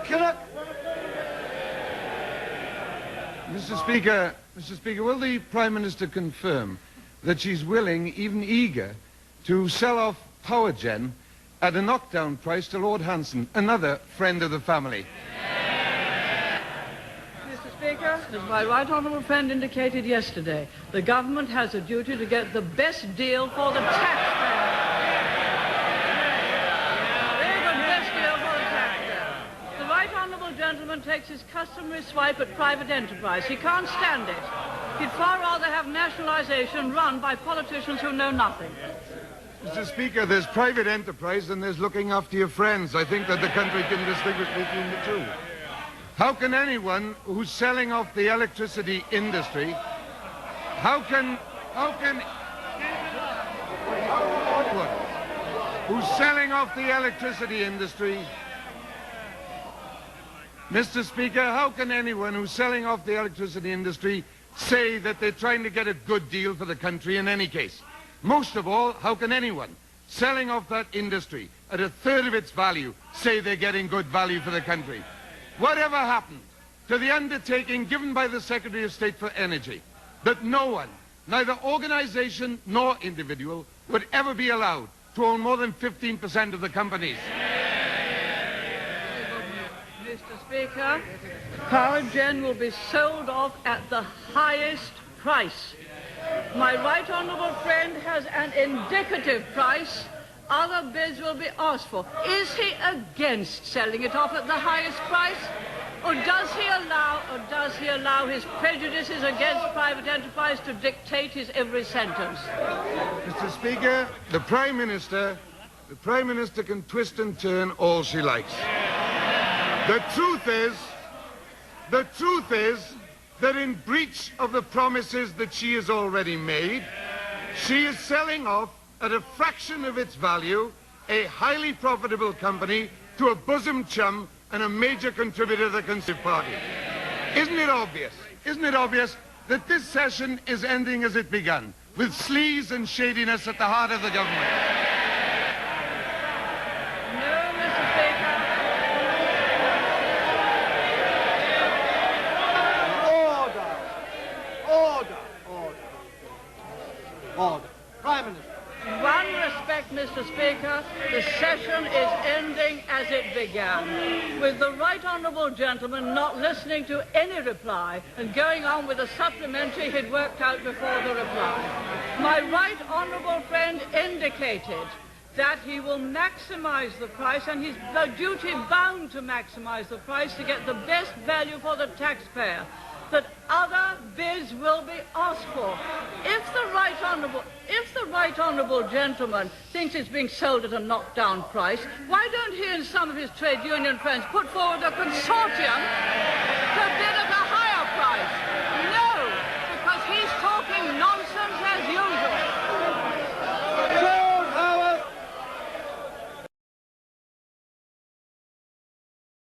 Kinnock. Mr. Speaker, will the Prime Minister confirm that she's willing, even eager, to sell off Power Gen at a knockdown price to Lord Hanson, another friend of the family? Mr. Speaker, as my right honourable friend indicated yesterday, the government has a duty to get the best deal for the taxpayer. The right honourable gentleman takes his customary swipe at private enterprise. He can't stand it. He'd far rather have nationalisation run by politicians who know nothing. Mr. Speaker, there's private enterprise and there's looking after your friends. I think that the country can distinguish between the two. How can anyone who's selling off the electricity industry, who's selling off the electricity industry, Mr. Speaker, how can anyone who's selling off the electricity industry say that they're trying to get a good deal for the country in any case? Most of all, how can anyone selling off that industry at a third of its value say they're getting good value for the country? Whatever happened to the undertaking given by the Secretary of State for Energy that no one, neither organization nor individual, would ever be allowed to own more than 15% of the companies? Mr. Speaker, Power Gen will be sold off at the highest price. My right honourable friend has an indicative price. Other bids will be asked for. Is he against selling it off at the highest price? Or does he allow his prejudices against private enterprise to dictate his every sentence? Mr. Speaker, the Prime Minister can twist and turn all she likes. The truth is that in breach of the promises that she has already made, she is selling off at a fraction of its value a highly profitable company to a bosom chum and a major contributor to the Conservative Party. Isn't it obvious that this session is ending as it began, with sleaze and shadiness at the heart of the government? No, Mr. Speaker. Order. Prime Minister. In one respect, Mr. Speaker, the session is ending as it began, with the right honourable gentleman not listening to any reply and going on with a supplementary he'd worked out before the reply. My right honourable friend indicated that he will maximise the price, and he's duty-bound to maximise the price to get the best value for the taxpayer, that other bids will be asked for. If the right honourable gentleman thinks it's being sold at a knockdown price, why don't he and some of his trade union friends put forward a consortium